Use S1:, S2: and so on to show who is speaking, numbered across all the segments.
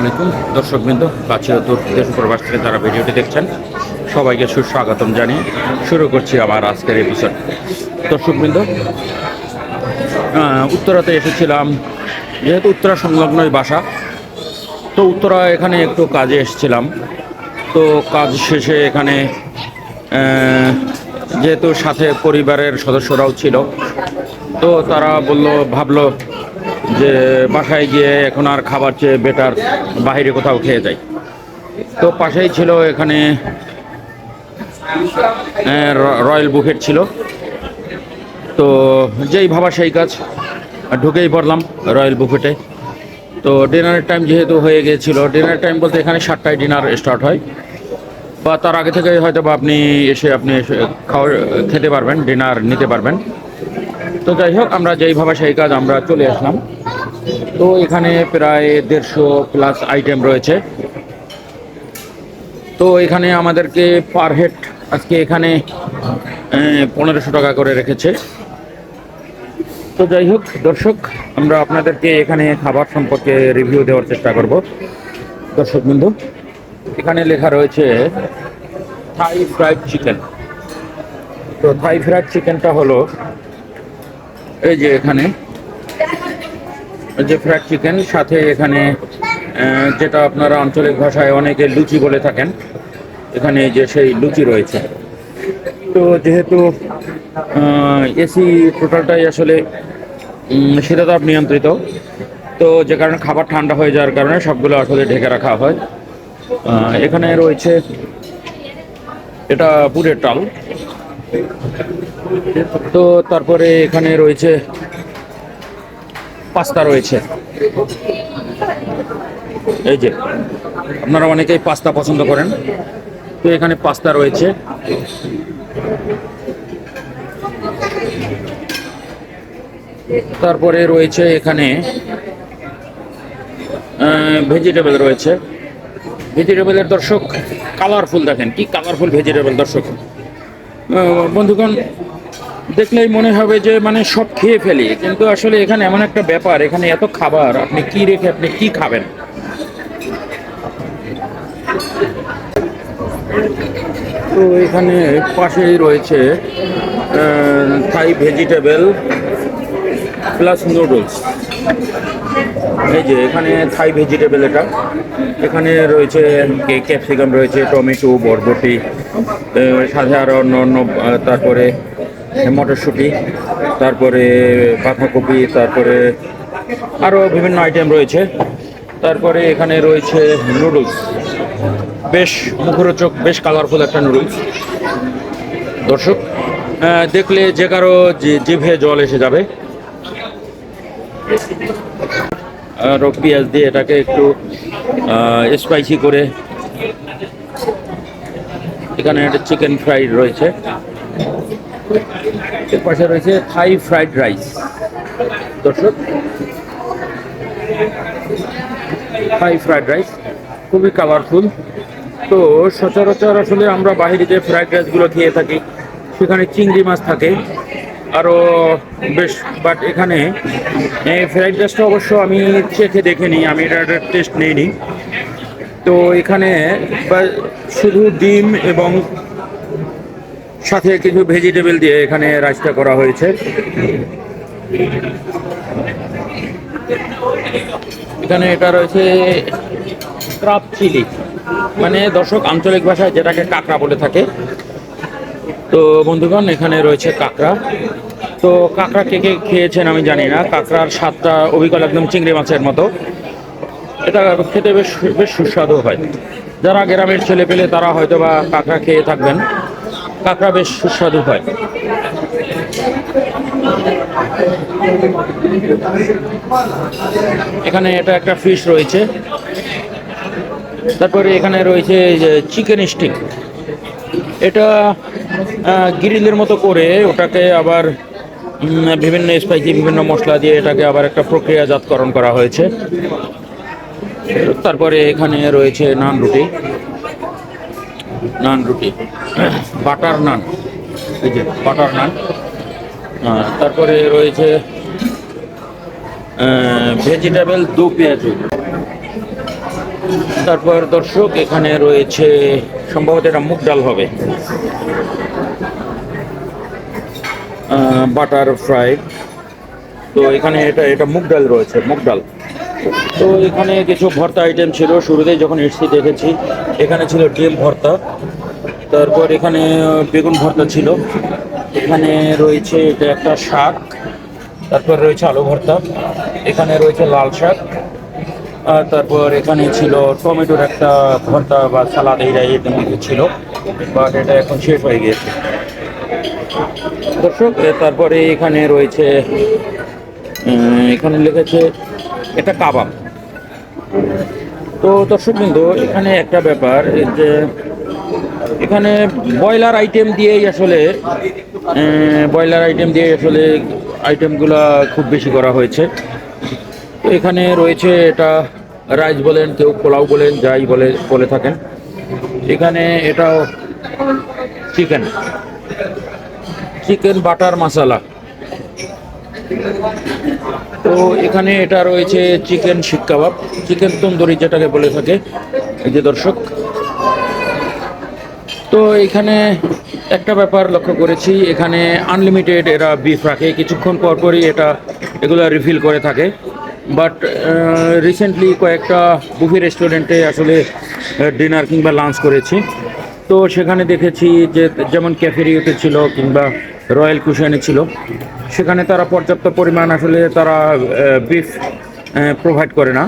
S1: আলাইকুম দর্শকবৃন্দ, কাছে দূর দেশ প্রবাস থেকে যারা ভিডিওটি দেখছেন সবাইকে সুস্বাগতম জানিয়ে শুরু করছি আমার আজকের এপিসোড। দর্শকবৃন্দ, উত্তরাতে এসেছিলাম, যেহেতু উত্তরা সংলগ্নই বাসা, তো উত্তরা এখানে একটু কাজে এসেছিলাম। তো কাজ শেষে এখানে যেহেতু সাথে পরিবারের সদস্যরাও ছিল, তো তারা ভাবলো যে বাসায় গিয়ে এখন আর খাবার চেয়ে বেটার বাইরে কোথাও খেয়ে যাই। তো পাশেই ছিল এখানে রয়্যাল বুফেট ছিল, তো যেই ভাবা সেই কাজ, ঢুকেই পড়লাম রয়্যাল বুফেটে। তো ডিনারের টাইম যেহেতু হয়ে গিয়েছিল, ডিনারের টাইম বলতে এখানে 7টায় ডিনার স্টার্ট হয়, বা তার আগে থেকে হয়তো বা আপনি এসে খেতে পারবেন, ডিনার নিতে পারবেন। তো যাই হোক, আমরা যেই ভাবা সেই কাজ, আমরা চলে আসলাম। তো এখানে প্রায় 150+ আইটেম রয়েছে। তো এখানে আমাদেরকে পার হেড আজকে এখানে 1500 টাকা করে রেখেছে। তো যাই হোক দর্শক, আমরা আপনাদেরকে এখানে খাবার সম্পর্কে রিভিউ দেওয়ার চেষ্টা করব। দর্শকবৃন্দ, এখানে লেখা রয়েছে থাই ফ্রাইড চিকেন। তো থাই ফ্রাইড চিকেনটা হলো এই যে এখানে যে ফ্রাইড চিকেন, সাথে এখানে যেটা আপনারা আঞ্চলিক ভাষায় অনেকে লুচি বলে থাকেন, এখানে যে সেই লুচি রয়েছে। তো যেহেতু এসি টোটালটাই আসলে শীতাতাপ নিয়ন্ত্রিত, তো যে কারণে খাবার ঠান্ডা হয়ে যাওয়ার কারণে সবগুলো আসলে ঢেকে রাখা হয়। এখানে রয়েছে এটা পুরের ডাল। তো তারপরে এখানে রয়েছে পাস্তা রয়েছে। এই যে আপনারা অনেকেই পাস্তা পছন্দ করেন, তো এখানে পাস্তা রয়েছে। তারপরে রয়েছে এখানে ভেজিটেবল রয়েছে। ভেজিটেবলের দর্শক কালারফুল, দেখেন কি কালারফুল ভেজিটেবল। দর্শক বন্ধুগণ, দেখলেই মনে হবে যে মানে সব খেয়ে ফেলি, কিন্তু আসলে এখানে এমন একটা ব্যাপার, এখানে এত খাবার, আপনি কি রেখে আপনি কি খাবেন। তো এখানে পাশেই রয়েছে থাই ভেজিটেবল প্লাস নুডলস। এই যে এখানে থাই ভেজিটেবল, এখানে রয়েছে ক্যাপসিকাম রয়েছে, টমেটো, বরবটি, সাথে আরও অন্য অন্য, তারপরে মটরশুঁটি, তারপরে বাঁধাকপি, তারপরে আরও বিভিন্ন আইটেম রয়েছে। তারপরে এখানে রয়েছে নুডলস, বেশ মুখরোচক, বেশ কালারফুল একটা নুডলস। দর্শক দেখলে যে কারো জিভে জল এসে যাবে। আর পেঁয়াজ দিয়ে এটাকে একটু স্পাইসি করে, এখানে একটা চিকেন ফ্রাইড রয়েছে, এর পাশে রয়েছে থাই ফ্রাইড রাইস। দর্শক, থাই ফ্রাইড রাইস খুবই কালারফুল। তো সচরাচর আসলে আমরা বাইরে যে ফ্রাইড রাইসগুলো খেয়ে থাকি, সেখানে চিংড়ি মাছ থাকে আরও বেশ, বাট এখানে ফ্রাইড রাইসটা অবশ্য আমি চেখে দেখে নিই, আমি এটা টেস্ট নিইনি। তো এখানে শুধু ডিম এবং সাথে কিছু ভেজিটেবল দিয়ে এখানে রাইসটা করা হয়েছে। এখানে এটা রয়েছে ক্রাব চিলি, মানে দর্শক আঞ্চলিক ভাষায় যেটাকে কাঁকড়া বলে থাকে। তো বন্ধুগণ, এখানে রয়েছে কাঁকড়া। তো কাঁকড়া কে কে খেয়েছেন আমি জানি না, কাঁকড়ার স্বাদটা অবিকল একদম চিংড়ি মাছের মতো। এটা খেতে বেশ বেশ সুস্বাদু হয়। যারা গ্রামের ছেলে পেলে তারা হয়তো বা কাঁকড়া খেয়ে থাকবেন, কাঁকড়া বেশ সুস্বাদু হয়। এখানে এটা একটা ফিশ রয়েছে। তারপরে এখানে রয়েছে চিকেন স্টিক, এটা গ্রিলের মতো করে ওটাকে আবার বিভিন্ন স্পাইসি বিভিন্ন মশলা দিয়ে এটাকে আবার একটা প্রক্রিয়াজাতকরণ করা হয়েছে। তারপরে এখানে রয়েছে নান রুটি, বাটার নান, এই যে বাটার নান। তারপরে রয়েছে ভেজিটেবল দো পেঁয়াজু। তারপর দর্শক এখানে রয়েছে সম্ভবত এটা মুগ ডাল হবে, বাটার ফ্রাই। তো এখানে এটা এটা মুগ ডাল রয়েছে, মুগ ডাল। তো এখানে কিছু ভর্তা আইটেম ছিল, শুরুতেই যখন এসেছি দেখেছি এখানে ছিল ডিম ভর্তা, তারপর এখানে বেগুন ভর্তা ছিল, এখানে রয়েছে এটা একটা শাক, তারপর রয়েছে আলু ভর্তা, এখানে রয়েছে লাল শাক, আর তারপর এখানে ছিল টমেটোর একটা ভর্তা বা সালাদ, এইটা এর মধ্যে ছিল, বাট এটা এখন শেষ হয়ে গিয়েছে দর্শক। তারপরে এখানে রয়েছে এখানে লিখেছে এটা কাবাব। তো দর্শক বিন্দু, এখানে একটা ব্যাপার যে এখানে ব্রয়লার আইটেম দিয়েই আসলে আইটেমগুলা খুব বেশি করা হয়েছে। তো এখানে রয়েছে এটা রাইস বলেন, কেউ পোলাও বলেন, যাই বলে থাকেন। এখানে এটাও চিকেন চিকেন বাটার মশলা। তো এখানে এটা রয়েছে চিকেন শিক কাবাব, চিকেন তন্দুরি যেটাকে বলে থাকে। এই যে দর্শক, তো এখানে একটা ব্যাপার লক্ষ্য করেছি, এখানে আনলিমিটেড এরা বিফ রাখে, কিছুক্ষণ পরপরই এগুলো রিফিল করে থাকে। বাট রিসেন্টলি কয়েকটা বুফি রেস্টুরেন্টে আসলে ডিনার কিংবা লাঞ্চ করেছি, তো সেখানে দেখেছি যে যেমন ক্যাফেরিওতে ছিল কিংবা রয়্যাল কুশনে ছিল, সেখানে তারা পর্যাপ্ত পরিমাণ আসলে তারা বিফ প্রোভাইড করে না।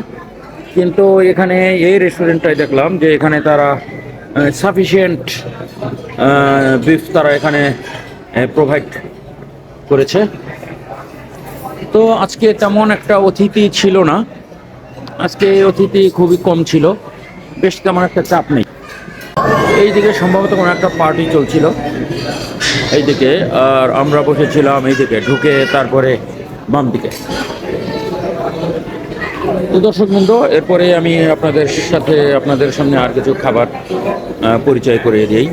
S1: কিন্তু এখানে এই রেস্টুরেন্টটায় দেখলাম যে এখানে তারা সাফিসিয়েন্ট বিফ তারা এখানে প্রোভাইড করেছে। তো আজকে তেমন একটা অতিথি ছিল না, আজকে অতিথি খুবই কম ছিল, বেশ তেমন একটা চাপ নেই। এইদিকে সম্ভবত কোনো একটা পার্টি চলছিল এইদিকে, আর আমরা বসেছিলাম এইদিকে ঢুকে তারপরে বাম দিকে। তো দর্শক বন্ধু, এরপরে আমি আপনাদের সামনে আর কিছু খাবার পরিচয় করে দিই।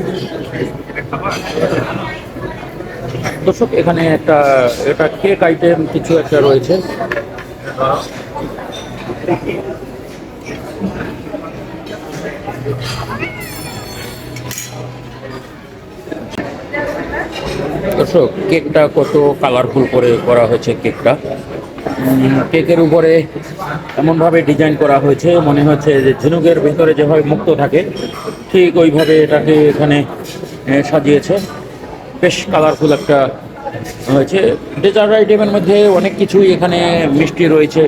S1: দর্শক, এখানে এটা কেক আইটেম কিছু একটা রয়েছে। দর্শক, কেকটা কত কালারফুল করে করা হয়েছে। কেকের উপরে এমনভাবে ডিজাইন করা হয়েছে, মনে হচ্ছে যে ঝিনুকের ভেতরে যেভাবে মুক্ত থাকে ঠিক ওইভাবে এটাকে এখানে সাজিয়েছে। বেশ কালারফুল একটা হয়েছে। ডেজার্ট আইটেমের মধ্যে অনেক কিছুই এখানে, মিষ্টি রয়েছে,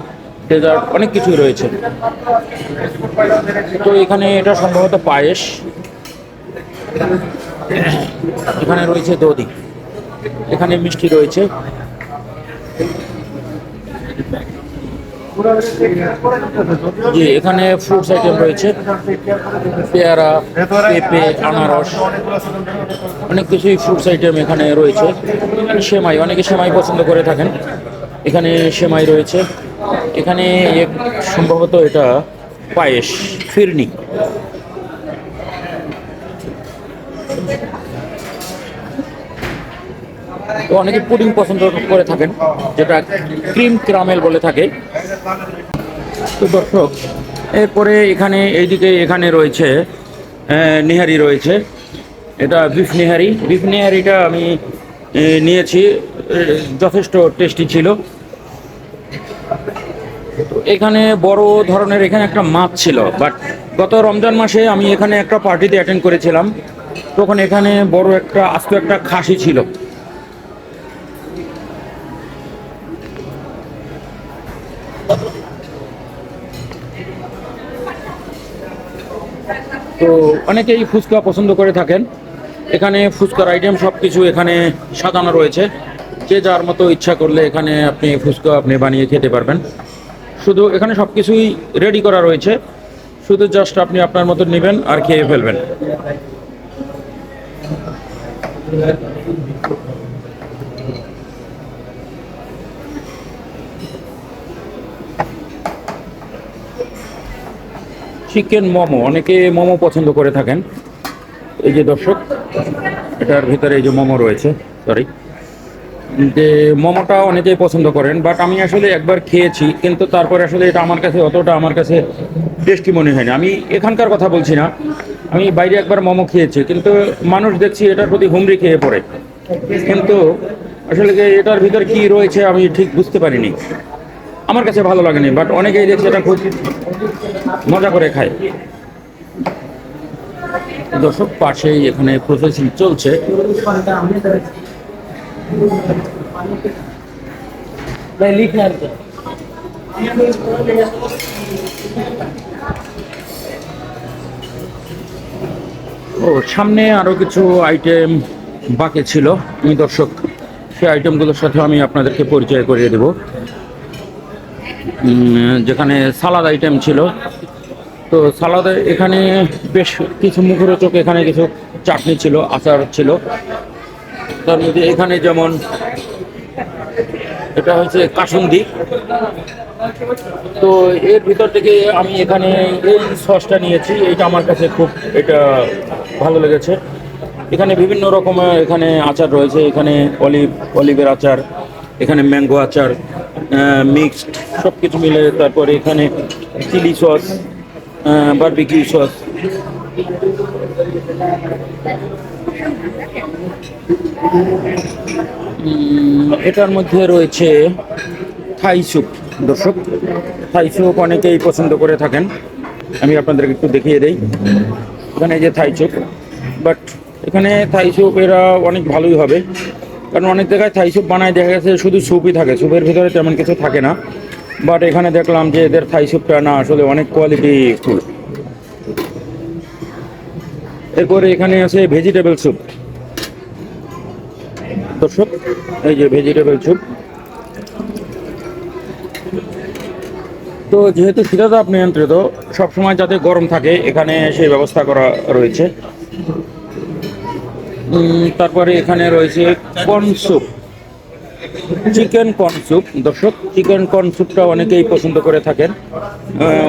S1: ডেজার্ট অনেক কিছুই রয়েছে। তো এখানে এটা সম্ভবত পায়েস, এখানে রয়েছে দধি, এখানে মিষ্টি রয়েছে। জি, এখানে ফ্রুটস আইটেম রয়েছে, পেয়ারা, পেঁপে, আনারস, অনেক কিছুই ফ্রুটস আইটেম এখানে রয়েছে। সেমাই, অনেকে সেমাই পছন্দ করে থাকেন, এখানে সেমাই রয়েছে। এখানে সম্ভবত এটা পায়েস, ফিরনি। তো অনেকে পুডিং পছন্দ করে থাকেন, যেটা ক্রিম ক্যারামেল বলে থাকে। তো দর্শক, এরপরে এখানে রয়েছে নিহারি রয়েছে, এটা বিফ নিহারিটা আমি নিয়েছি, যথেষ্ট টেস্টি ছিল। তো এখানে বড় ধরনের এখানে একটা মাছ ছিল, বাট গত রমজান মাসে আমি এখানে একটা পার্টিতে অ্যাটেন্ড করেছিলাম, তখন এখানে বড় আস্ত একটা খাসি ছিল। তো অনেকেই ফুচকা পছন্দ করে থাকেন, এখানে ফুচকার আইটেম সব কিছু এখানে সাজানো রয়েছে। যে যার মতো ইচ্ছা করলে এখানে ফুচকা বানিয়ে খেতে পারবেন। শুধু এখানে সব কিছুই রেডি করা রয়েছে, শুধু জাস্ট আপনি আপনার মতো নেবেন আর খেয়ে ফেলবেন। চিকেন মোমো, অনেকে মোমো পছন্দ করে থাকেন। এই যে দর্শক, এটার ভিতরে এই যে মোমো রয়েছে, যে মোমোটা অনেকেই পছন্দ করেন, বাট আমি আসলে একবার খেয়েছি, কিন্তু তারপরে আসলে এটা আমার কাছে টেস্টি মনে হয় না। আমি এখানকার কথা বলছি না, আমি বাইরে একবার মোমো খেয়েছি, কিন্তু মানুষ দেখছি এটার প্রতি হুমড়ি খেয়ে পড়ে, কিন্তু আসলে কি এটার ভিতর কি রয়েছে আমি ঠিক বুঝতে পারিনি। আমার কাছে ভালো লাগেনি, বাট অনেকেই দেখছি এটা খুব মজা করে খায়। দর্শক, পাশেই এখানে প্রসেসিং চলছে। ও, সামনে আরো কিছু আইটেম বাকি ছিল। আমি দর্শক সেই আইটেমগুলোর সাথে আমি আপনাদেরকে পরিচয় করিয়ে দেব। যেখানে সালাদ আইটেম ছিল, তো সালাদে এখানে বেশ কিছু মুখরোচক, এখানে কিছু চাটনি ছিল, আচার ছিল। তার মধ্যে এখানে যেমন এটা হচ্ছে কাসুন্দি। তো এর ভিতর থেকে আমি এখানে এই সসটা নিয়েছি, এটা আমার কাছে খুব এটা ভালো লেগেছে। এখানে বিভিন্ন রকমের এখানে আচার রয়েছে, এখানে অলিভের আচার, এখানে ম্যাঙ্গো আচার, মিক্সড সব কিছু মিলে। তারপরে এখানে চিলি সস, বারবিকিউ সস। এটার মধ্যে রয়েছে থাই স্যুপ। দর্শক, থাই স্যুপ অনেকেই পছন্দ করে থাকেন, আমি আপনাদেরকে একটু দেখিয়ে দেই। এখানে যে থাই স্যুপ, বাট এখানে থাই স্যুপ এরা অনেক ভালোই হবে, কারণ অনেক জায়গায় থাই স্যুপ বানায় দেখা গেছে শুধু স্যুপই থাকে, স্যুপের ভিতরে তেমন কিছু থাকে না। বাট এখানে দেখলাম যে এদের থাই স্যুপটা না আসলে অনেক কোয়ালিটি ফুল। এরপরে এখানে আছে ভেজিটেবল স্যুপ। দর্শক, এই যে ভেজিটেবল স্যুপ। তো যেহেতু শীতাতাপ নিয়ন্ত্রিত, সবসময় যাতে গরম থাকে এখানে সেই ব্যবস্থা করা রয়েছে। তারপরে এখানে রয়েছে corn soup, chicken corn soup. দর্শক, চিকেন কর্ন স্যুপটা অনেকেই পছন্দ করে থাকেন,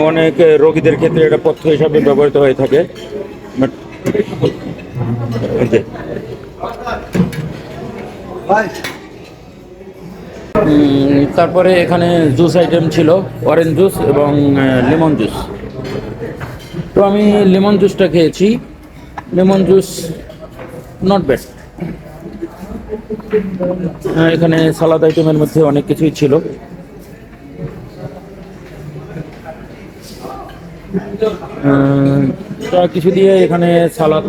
S1: অনেক রোগীদের ক্ষেত্রে এটা পথ্য হিসাবে ব্যবহৃত হয়ে থাকে। তারপরে এখানে জুস আইটেম ছিল, অরেঞ্জ জুস এবং লেমন জুস। তো আমি লেমন জুসটা খেয়েছি, লেমন জুস নট ব্যাড। এখানে সালাদ আইটেমের মধ্যে অনেক কিছুই ছিল। তা কিছু দিয়ে এখানে সালাদ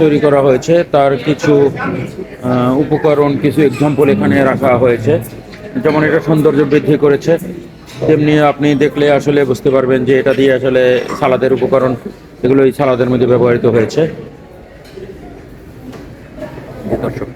S1: তৈরি করা হয়েছে, তার কিছু উপকরণ, কিছু এক্সাম্পল এখানে রাখা হয়েছে। যেমন এটা সৌন্দর্য বৃদ্ধি করেছে, তেমনি আপনি দেখলে আসলে বুঝতে পারবেন যে এটা দিয়ে আসলে সালাদের উপকরণ এগুলো এই সালাদের মধ্যে ব্যবহৃত হয়েছে। দর্শক।